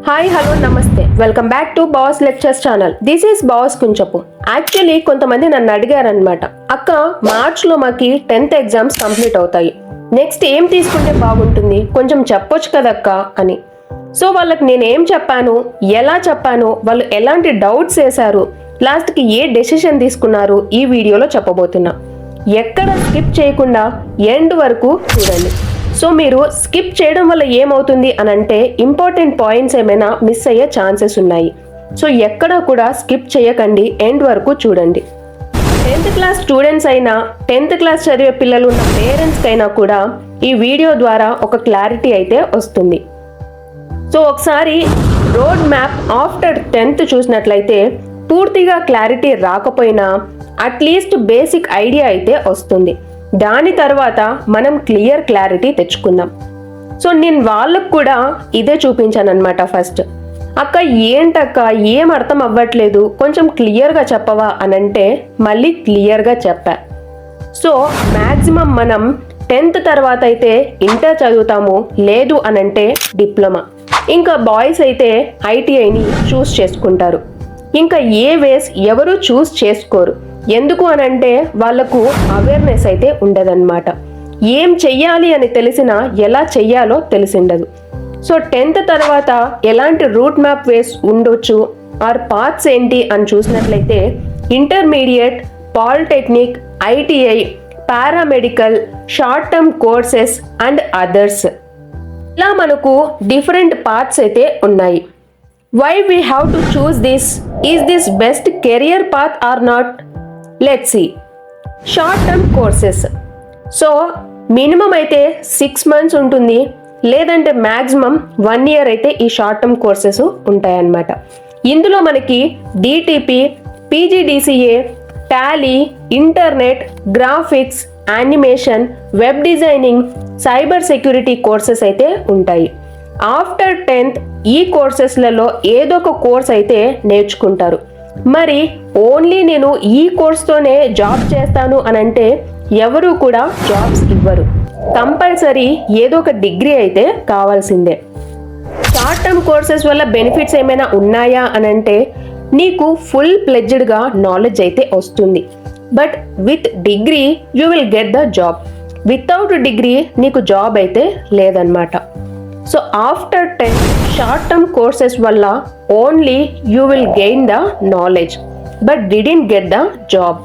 Hi hello నమస్తే, welcome back to boss lectures channel. This is boss Kunchapu. Actually కొంతమంది నన్ను అడిగారనమాట, అక్క మార్చ్లో మాకి 10th ఎగ్జామ్స్ కంప్లీట్ అవుతాయి, నెక్స్ట్ ఏం తీసుకుంటే బాగుంటుంది, కొంచెం చెప్పొచ్చు కదక్క అని. సో వాళ్ళకి నేనేం చెప్పాను, ఎలా చెప్పాను, వాళ్ళు ఎలాంటి డౌట్స్ వేశారు, లాస్ట్కి ఏ డెసిషన్ తీసుకున్నారు, ఈ వీడియోలో చెప్పబోతున్నా. ఎక్కడ స్కిప్ చేయకుండా ఎండ్ వరకు చూడండి. సో మీరు స్కిప్ చేయడం వల్ల ఏమవుతుంది అని అంటే ఇంపార్టెంట్ పాయింట్స్ ఏమైనా మిస్ అయ్యే ఛాన్సెస్ ఉన్నాయి. సో ఎక్కడ కూడా స్కిప్ చేయకండి, ఎండ్ వరకు చూడండి. 10th క్లాస్ స్టూడెంట్స్ అయినా 10th క్లాస్ చదివే పిల్లలు ఉన్న పేరెంట్స్కి అయినా కూడా ఈ వీడియో ద్వారా ఒక క్లారిటీ అయితే వస్తుంది. సో ఒకసారి రోడ్ మ్యాప్ ఆఫ్టర్ 10th చూసినట్లయితే పూర్తిగా క్లారిటీ రాకపోయినా అట్లీస్ట్ బేసిక్ ఐడియా అయితే వస్తుంది. దాని తర్వాత మనం క్లియర్ క్లారిటీ తెచ్చుకుందాం. సో నేను వాళ్ళకు కూడా ఇదే చూపించాను అనమాట. ఫస్ట్ అక్క ఏంటక్క ఏం అర్థం అవ్వట్లేదు, కొంచెం క్లియర్గా చెప్పవా అని అంటే మళ్ళీ క్లియర్గా చెప్పా. సో మ్యాక్సిమం మనం 10th తర్వాత అయితే ఇంటర్ చదువుతాము, లేదు అనంటే డిప్లొమా, ఇంకా బాయ్స్ అయితే ఐటీఐని చూస్ చేసుకుంటారు. ఇంకా ఏ వేస్ ఎవరు చూస్ చేసుకోరు. ఎందుకు అనంటే వాళ్ళకు అవేర్నెస్ అయితే ఉండదన్నమాట. ఏం చెయ్యాలి అని తెలిసినా ఎలా చెయ్యాలో తెలిసిండదు. సో 10th తర్వాత ఎలాంటి రూట్ మ్యాప్ వేస్ ఉండొచ్చు, ఆర్ పాత్స్ ఏంటి అని చూసినట్లయితే intermediate, polytechnic, ITI, paramedical, short term courses and others, ఇలా మనకు డిఫరెంట్ పాత్స్ అయితే ఉన్నాయి. Why we have to choose this? Is this best career path or not? Let's see. Short term courses. So minimum అయితే 6 months ఉంటుంది, లేదంటే maximum 1 year అయితే ఈ short term courses ఉంటాయన్నమాట. ఇందులో మనకి DTP, PGDCA, Tally, internet, graphics, animation, web designing, cyber security courses అయితే ఉంటాయి. ఆఫ్టర్ 10th ఈ కోర్సెస్లలో ఏదో ఒక కోర్స్ అయితే నేర్చుకుంటారు. మరి ఓన్లీ నేను ఈ కోర్స్తోనే జాబ్ చేస్తాను అని అంటే ఎవరు కూడా జాబ్స్ ఇవ్వరు. కంపల్సరీ ఏదో ఒక డిగ్రీ అయితే కావాల్సిందే. షార్ట్ టర్మ్ కోర్సెస్ వల్ల బెనిఫిట్స్ ఏమైనా ఉన్నాయా అని అంటే నీకు ఫుల్ ప్లెడ్జ్డ్గా నాలెడ్జ్ అయితే వస్తుంది. But with degree you will get the job. Without degree నీకు జాబ్ అయితే లేదన్నమాట. So after 10th short term courses వల్ల only you will gain the knowledge but didn't get the job.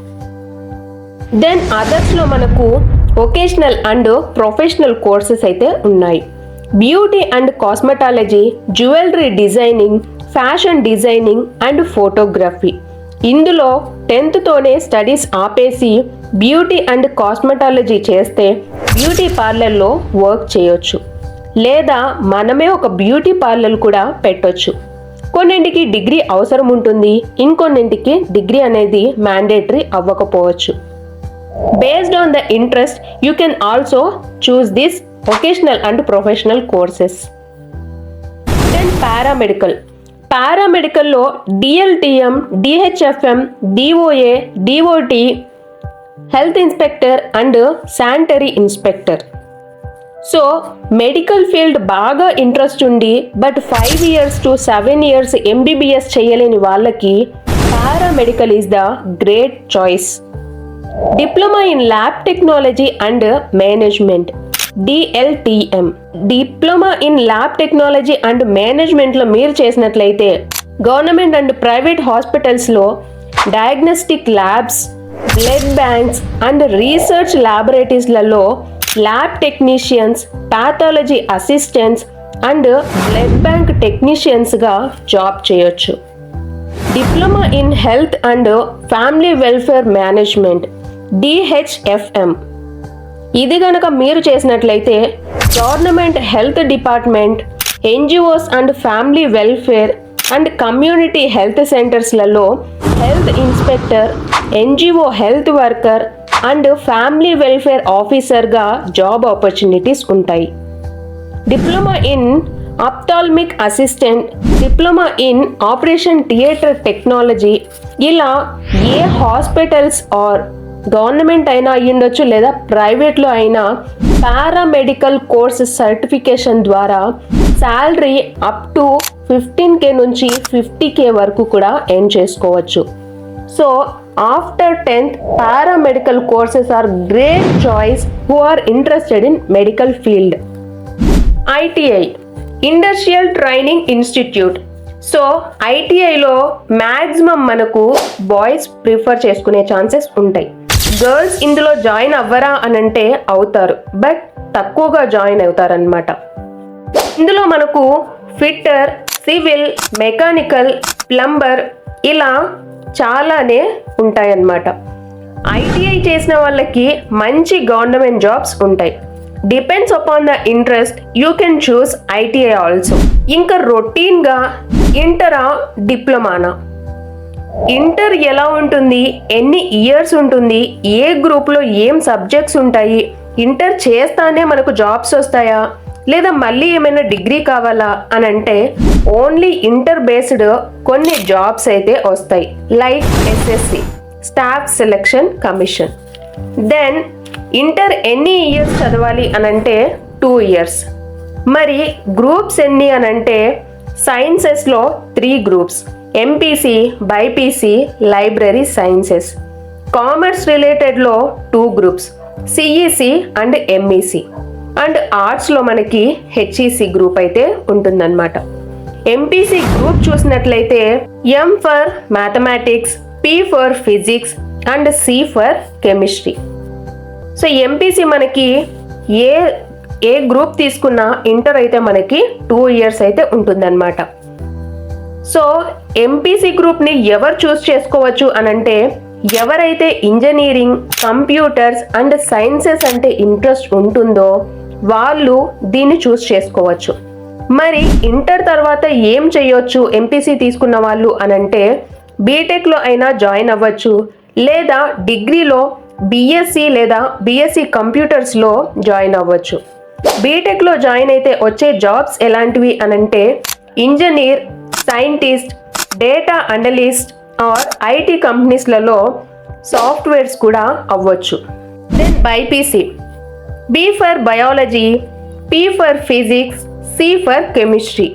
Then అదర్స్లో మనకు vocational and professional courses అయితే ఉన్నాయి. Beauty and cosmetology, jewellery designing, fashion designing and photography. ఇందులో 10th తోనే studies ఆపేసి beauty and cosmetology చేస్తే beauty పార్లర్లో work చేయొచ్చు, లేదా మనమే ఒక బ్యూటీ పార్లర్ కూడా పెట్టొచ్చు. కొన్నింటికి డిగ్రీ అవసరం ఉంటుంది, ఇంకొన్నింటికి డిగ్రీ అనేది మ్యాండేటరీ అవ్వకపోవచ్చు. Based on the interest you can also choose this vocational and professional courses. Then paramedical. పారామెడికల్లో DLTM, DHFM, DOA, DOT, health inspector and sanitary inspector. So medical field బాగా ఇంట్రెస్ట్ ఉండి but 5 years to 7 years MBBS చేయలేని వాళ్ళకి paramedical is the great choice. Diploma in lab technology and management, DLTM. Diploma in lab technology and మేనేజ్మెంట్లో మీరు చేసినట్లయితే government and private హాస్పిటల్స్లో diagnostic labs, blood banks and research ల్యాబొరేటరీస్లలో lab technicians, pathology assistants and blood bank టెక్నీషియన్స్గా job చేయొచ్చు. Diploma in health and family welfare management, DHFM. ఇది గనక మీరు చేసినట్లయితే government health department, NGOs and family welfare and community health సెంటర్స్లలో health inspector, NGO health worker and family welfare ఆఫీసర్గా job opportunities ఉంటాయి. Diploma in ophthalmic assistant, diploma in operation theatre technology, ఇలా ఏ hospitals are government అయినా అయ్యుండొచ్చు లేదా ప్రైవేట్లో అయినా పారామెడికల్ కోర్స్ సర్టిఫికేషన్ ద్వారా శాలరీ అప్ టు 15K నుంచి 50K వరకు కూడా ఎర్న్ చేసుకోవచ్చు. So after 10th paramedical courses are great choice who are interested in medical field. ITI, industrial training institute. So ఐటీఐలో మ్యాక్సిమం మనకు బాయ్స్ ప్రిఫర్ చేసుకునే chances ఉంటాయి. Girls ఇందులో జాయిన్ అవ్వరా అని అంటే అవుతారు, బట్ తక్కువగా జాయిన్ అవుతారనమాట. ఇందులో మనకు ఫిట్టర్, సివిల్, మెకానికల్, ప్లంబర్ ఇలా చాలానే ఉంటాయన్నమాట. ఐటీఐ చేసిన వాళ్ళకి మంచి గవర్నమెంట్ జాబ్స్ ఉంటాయి. Depends upon the interest you can choose ITI also. ఇంకా రొటీన్గా ఇంటరా, డిప్లొమానా. ఇంటర్ ఎలా ఉంటుంది, ఎన్ని ఇయర్స్ ఉంటుంది, ఏ గ్రూప్లో ఏం సబ్జెక్ట్స్ ఉంటాయి, ఇంటర్ చేస్తానే మనకు జాబ్స్ వస్తాయా లేదా మళ్ళీ ఏమైనా డిగ్రీ కావాలా అని అంటే ఓన్లీ ఇంటర్ బేస్డ్ కొన్ని జాబ్స్ అయితే వస్తాయి. Like SSC, staff selection commission. Then inter ఎన్ని ఇయర్స్ చదవాలి అని అంటే 2 years. మరి గ్రూప్స్ ఎన్ని అని అంటే సైన్సెస్లో 3 groups, MPC, BiPC, library sciences. Commerce రిలేటెడ్లో 2 groups, CEC and MEC. And ఆర్ట్స్లో మనకి హెచ్ఈసి గ్రూప్ అయితే ఉంటుందన్నమాట. ఎంపీసీ గ్రూప్ చూసినట్లయితే M for mathematics, P for physics and C for chemistry. So MPC మనకి ఏ గ్రూప్ తీసుకున్నా ఇంటర్ అయితే మనకి 2 years అయితే ఉంటుందన్నమాట. సో ఎంపీసీ గ్రూప్ని ఎవరు చూస్ చేసుకోవచ్చు అనంటే ఎవరైతే ఇంజనీరింగ్, కంప్యూటర్స్ అండ్ సైన్సెస్ అంటే ఇంట్రెస్ట్ ఉంటుందో వాళ్ళు దీన్ని చూస్ చేసుకోవచ్చు. మరి ఇంటర్ తర్వాత ఏం చేయొచ్చు ఎంపీసీ తీసుకున్న వాళ్ళు అనంటే బీటెక్లో అయినా జాయిన్ అవ్వచ్చు, లేదా డిగ్రీలో బీఎస్సీ లేదా బీఎస్సీ కంప్యూటర్స్లో జాయిన్ అవ్వచ్చు. బీటెక్లో జాయిన్ అయితే వచ్చే జాబ్స్ ఎలాంటివి అనంటే engineer, scientist, data analyst or IT కంపెనీస్లలో సాఫ్ట్వేర్స్ కూడా అవ్వచ్చు. Then BiPC, B for biology, P for physics, C for chemistry.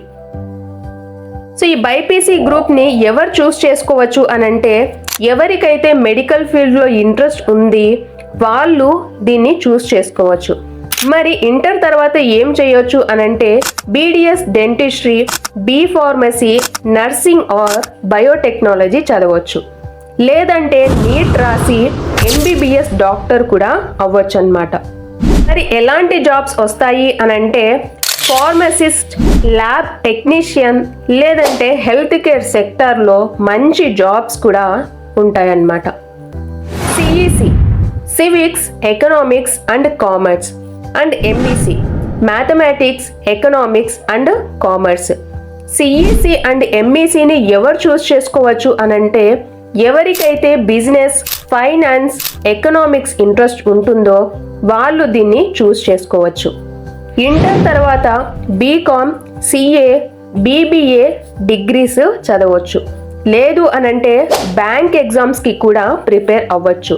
So ఈ బైపీసీ గ్రూప్ని ఎవరు చూస్ చేసుకోవచ్చు అనంటే ఎవరికైతే మెడికల్ ఫీల్డ్లో ఇంట్రెస్ట్ ఉంది వాళ్ళు దీన్ని చూస్ చేసుకోవచ్చు. మరి ఇంటర్ తర్వాత ఏం చేయొచ్చు అనంటే BDS dentistry, B pharmacy, nursing are biotechnology చదవచ్చు. లేదంటే నీట్ రాసి ఎంబీబీఎస్ డాక్టర్ కూడా అవ్వచ్చు అన్నమాట. మరి ఎలాంటి జాబ్స్ వస్తాయి అనంటే ఫార్మసిస్ట్, ల్యాబ్ టెక్నీషియన్ లేదంటే హెల్త్ కేర్ సెక్టార్లో మంచి జాబ్స్ కూడా ఉంటాయన్నమాట. CEC, civics, economics and commerce. And MEC, mathematics, economics and commerce. CEC and ఎంఈసిని ఎవరు చూస్ చేసుకోవచ్చు అనంటే ఎవరికైతే బిజినెస్, ఫైనాన్స్, ఎకనామిక్స్ ఇంట్రెస్ట్ ఉంటుందో వాళ్ళు దీన్ని చూస్ చేసుకోవచ్చు. ఇంటర్ తర్వాత బీకామ్, సిఏ, బీబీఏ డిగ్రీస్ చదవచ్చు. లేదు అనంటే బ్యాంక్ ఎగ్జామ్స్కి కూడా ప్రిపేర్ అవ్వచ్చు.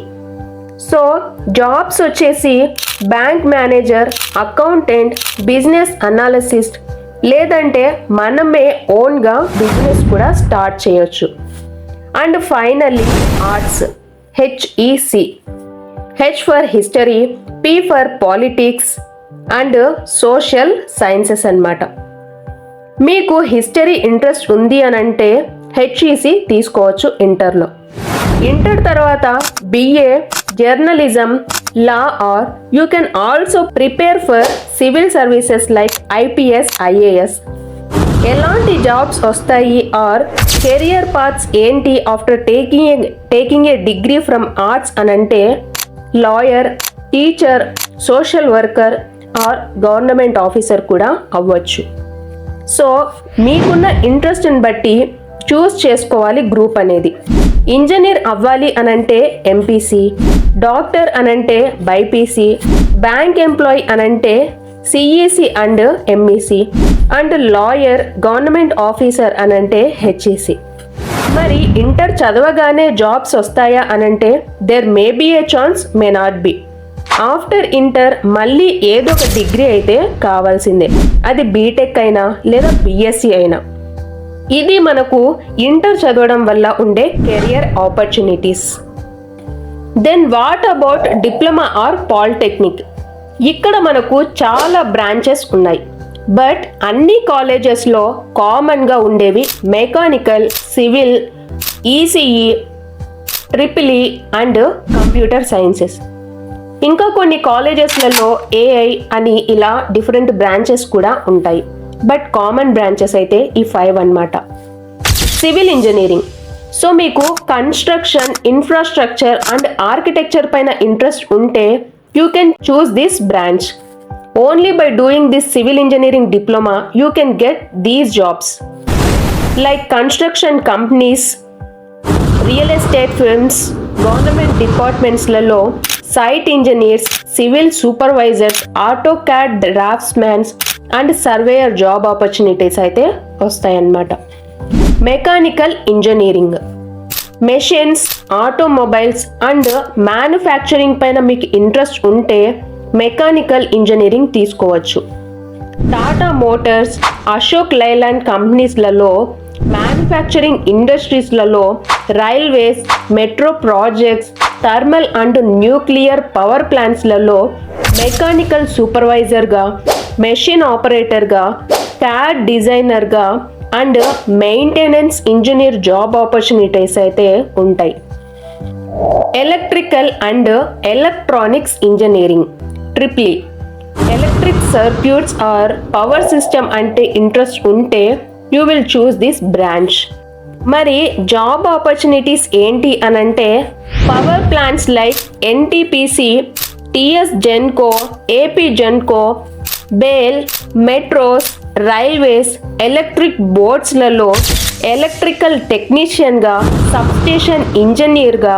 సో జాబ్స్ వచ్చేసి bank manager, accountant, business analyst లేదంటే మనమే ఓన్గా బిజినెస్ కూడా స్టార్ట్ చేయొచ్చు. And finally arts, HEC, H for history, P for politics and social sciences అన్నమాట. మీకు హిస్టరీ ఇంట్రెస్ట్ ఉంది అని అంటే హెచ్ఈసి తీసుకోవచ్చు ఇంటర్లో. ఇంటర్ తర్వాత BA, journalism, law or you can also prepare for civil services like IPS, IAS. ఎలాంటి jobs వస్తాయి ఆర్ కెరియర్ పాత్స్ ఏంటి after taking a degree from arts అనంటే lawyer, teacher, social worker or government officer కూడా అవ్వచ్చు. So మీకున్న ఇంట్రెస్ట్ని బట్టి చూస్ చేసుకోవాలి group అనేది. ఇంజనీర్ అవ్వాలి అనంటే ఎంపీసీ, డాక్టర్ అనంటే బైపీసీ, బ్యాంక్ ఎంప్లాయీ అనంటే CEC and MEC, and lawyer, government officer అనంటే హెచ్ఈసి. మరి ఇంటర్ చదవగానే జాబ్స్ వస్తాయా అనంటే there may be a chance, may not be. After inter మళ్ళీ ఏదో ఒక డిగ్రీ అయితే కావాల్సిందే, అది బీటెక్ అయినా లేదా బిఎస్సి అయినా. ఇది మనకు ఇంటర్ చదవడం వల్ల ఉండే career opportunities. Then what about diploma or polytechnic? ఇక్కడ మనకు చాలా బ్రాంచెస్ ఉన్నాయి, బట్ అన్ని కాలేజెస్లో కామన్గా ఉండేవి mechanical, civil, ECE, triple and computer sciences. ఇంకా కొన్ని కాలేజెస్లలో ఏఐ అని ఇలా డిఫరెంట్ బ్రాంచెస్ కూడా ఉంటాయి, బట్ కామన్ బ్రాంచెస్ అయితే ఈ 5 అన్నమాట. Civil engineering. సో మీకు కన్స్ట్రక్షన్, ఇన్ఫ్రాస్ట్రక్చర్ అండ్ ఆర్కిటెక్చర్ పైన ఇంట్రెస్ట్ ఉంటే you can choose this branch. Only by doing this civil engineering diploma you can get these jobs like construction companies, real estate firms, government డిపార్ట్మెంట్స్లలో site engineers, civil supervisors, auto CAD draftsmens and surveyor job opportunities అయితే వస్తాయన్నమాట. Mechanical engineering, machines, automobiles and manufacturing పైన మీకు interest ఉంటే mechanical engineering తీసుకోవచ్చు. Tata motors, Ashok Leyland కంపెనీస్లలో, manufacturing ఇండస్ట్రీస్లలో, railways, metro projects, thermal and nuclear power ప్లాంట్స్లలో mechanical సూపర్వైజర్గా, machine ఆపరేటర్గా, క్యాడ్ డిజైనర్గా and maintenance engineer job opportunities అయితే ఉంటాయి. Electrical and electronics engineering, triple electric circuits or power system అంటే ఇంట్రెస్ట్ ఉంటే you will choose this branch. మరి job opportunities ఏంటి అనంటే power plants like NTPC, TS Genco, AP Genco, BHEL, metros, railways, electric బోర్డ్స్లలో electrical టెక్నీషియన్గా, సబ్స్టేషన్ ఇంజనీర్గా,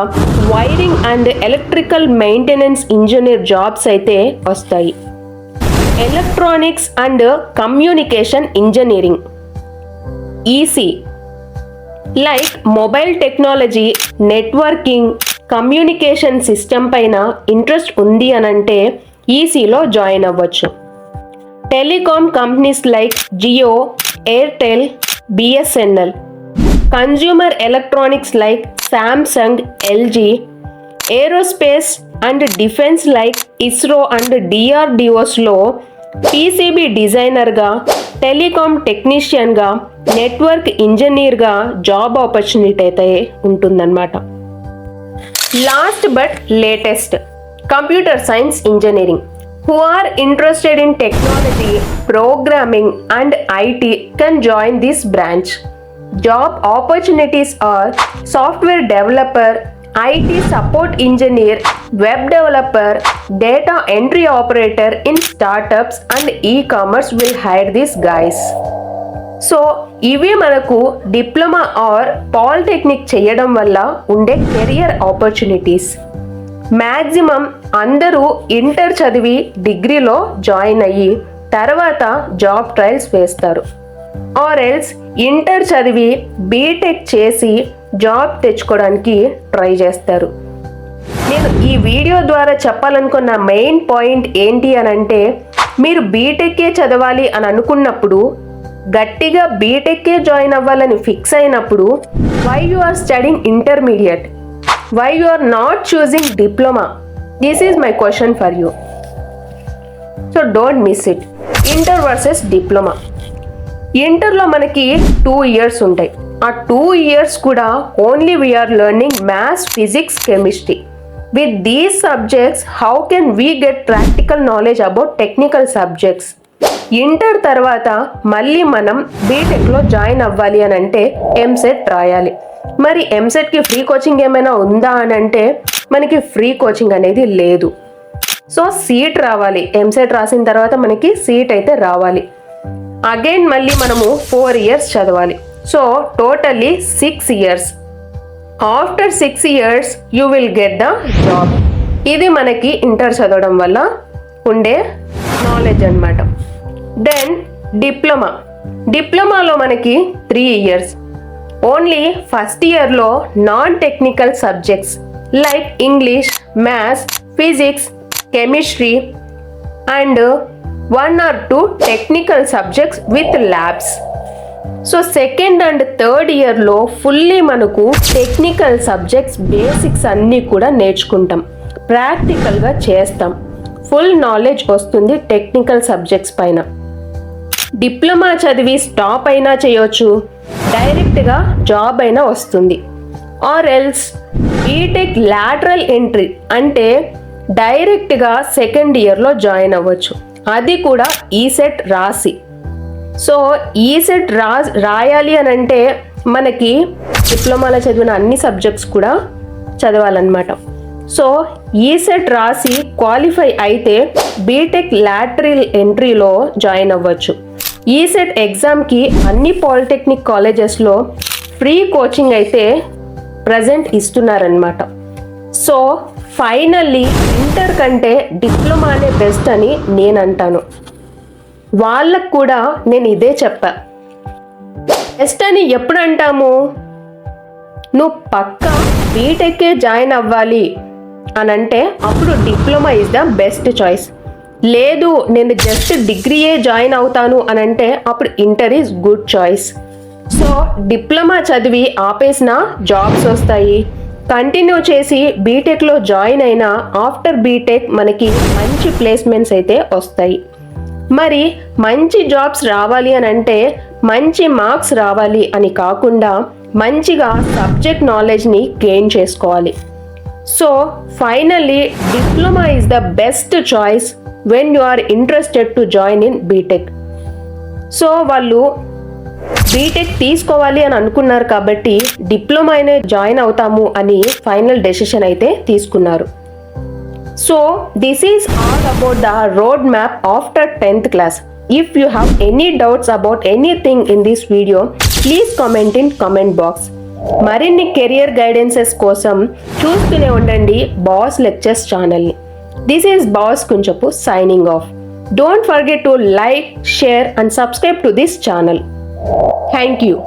wiring and electrical maintenance engineer jobs అయితే వస్తాయి. Electronics and communication engineering, EC like mobile technology, networking, communication system పైన ఇంట్రెస్ట్ ఉంది అనంటే ఈసీలో జాయిన్ అవ్వచ్చు. Telecom companies like Jio, Airtel, BSNL, consumer electronics like Samsung, LG, aerospace and defence like ISRO and డిఆర్డిఓస్లో PCB డిజైనర్గా, telecom టెక్నీషియన్గా, నెట్వర్క్ ఇంజనీర్గా జాబ్ ఆపర్చునిటీ అయితే ఉంటుందన్నమాట. Last but latest, computer science engineering. Who are interested in technology, programming and IT can join this branch. Job opportunities are software developer, IT support engineer, web developer, data entry operator in startups and e-commerce will hire these guys. So ఇవి మనకు diploma or polytechnic చేయడం వల్ల ఉండే career opportunities. Maximum అందరూ inter చదివి డిగ్రీలో join అయ్యి తర్వాత జాబ్ ట్రయల్స్ వేస్తారు, ఆర్ ఎల్స్ ఇంటర్ చదివి బీటెక్ చేసి జాబ్ తెచ్చుకోవడానికి ట్రై చేస్తారు. నేను ఈ వీడియో ద్వారా చెప్పాలనుకున్న మెయిన్ పాయింట్ ఏంటి అనంటే మీరు బీటెక్కే చదవాలి అని అనుకున్నప్పుడు, గట్టిగా బీటెక్కే జాయిన్ అవ్వాలని ఫిక్స్ అయినప్పుడు why you are studying intermediate, why you are not choosing diploma? This is my question for you. So don't miss it. Inter versus diploma. ఇంటర్లో మనకి 2 years ఉంటాయి. ఆ 2 years కూడా only we are learning maths, physics, chemistry. With these subjects how can we get practical knowledge about technical subjects. Inter తర్వాత మళ్ళీ మనం బీటెక్లో join అవ్వాలి అని అంటే ఎంసెట్ రాయాలి. మరి ఎంసెట్కి ఫ్రీ కోచింగ్ ఏమైనా ఉందా అని అంటే మనకి ఫ్రీ కోచింగ్ అనేది లేదు. సో సీట్ రావాలి, ఎంసెట్ రాసిన తర్వాత మనకి సీట్ అయితే రావాలి. అగైన్ మళ్ళీ మనము 4 years చదవాలి. So totally 6 years. After 6 years you will get the job. ఇది మనకి ఇంటర్ చదవడం వల్ల ఉండే నాలెడ్జ్ అన్నమాట. Then diploma. డిప్లొమాలో మనకి 3 years. ఓన్లీ ఫస్ట్ ఇయర్లో non technical subjects like English, maths, physics, chemistry and 1 or 2 technical subjects with labs. So second and third ఇయర్లో fully మనకు టెక్నికల్ సబ్జెక్ట్స్ బేసిక్స్ అన్నీ కూడా నేర్చుకుంటాం, ప్రాక్టికల్గా చేస్తాం, ఫుల్ నాలెడ్జ్ వస్తుంది టెక్నికల్ సబ్జెక్ట్స్ పైన. డిప్లొమా చదివి స్టాప్ అయినా చేయొచ్చు, డైరెక్ట్గా జాబ్ అయినా వస్తుంది. Or else BTech lateral entry అంటే డైరెక్ట్గా సెకండ్ ఇయర్లో జాయిన్ అవ్వచ్చు, అది కూడా ఈసెట్ రాసి. సో ఈసెట్ రాయాలి అని అంటే మనకి డిప్లొమాలో చదివిన అన్ని సబ్జెక్ట్స్ కూడా చదవాలన్నమాట. సో ఈసెట్ రాసి క్వాలిఫై అయితే బీటెక్ లాటరల్ ఎంట్రీలో జాయిన్ అవ్వచ్చు. ఈసెట్ ఎగ్జామ్కి అన్ని పాలిటెక్నిక్ కాలేజెస్లో ఫ్రీ కోచింగ్ అయితే ప్రజెంట్ ఇస్తున్నారనమాట. సో ఫైనల్లీ ఇంటర్ కంటే డిప్లొమానే బెస్ట్ అని నేను అంటాను. వాళ్ళకు కూడా నేను ఇదే చెప్పా. బెస్ట్ అని ఎప్పుడు అంటాము? నువ్వు పక్కా బీటెక్కే జాయిన్ అవ్వాలి అని అంటే అప్పుడు diploma is the best choice. లేదు నేను జస్ట్ డిగ్రీయే జాయిన్ అవుతాను అని అంటే అప్పుడు inter is good choice. So diploma చదివి ఆపేసిన జాబ్స్ వస్తాయి, కంటిన్యూ చేసి బీటెక్లో జాయిన్ అయినా ఆఫ్టర్ బీటెక్ మనకి మంచి ప్లేస్మెంట్స్ అయితే వస్తాయి. మరి మంచి జాబ్స్ రావాలి అని అంటే మంచి మార్క్స్ రావాలి అని కాకుండా మంచిగా సబ్జెక్ట్ నాలెడ్జ్ని గెయిన్ చేసుకోవాలి. So finally diploma is the best choice when you are interested to join in BTech. So వాళ్ళు బీటెక్ తీసుకోవాలి అని అనుకున్నారు కాబట్టి డిప్లొమానే జాయిన్ అవుతాము అని ఫైనల్ డెసిషన్ అయితే తీసుకున్నారు. So this is all about the roadmap after 10th class. If you have any doubts about anything in this video, please comment in comment box. మరిన్ని కెరియర్ గైడెన్సెస్ కోసం చూస్తూనే ఉండండి బాస్ లెక్చర్స్ ఛానల్ని. This is boss Kunchapu signing off. Don't forget to like, share and subscribe to this channel. Thank you.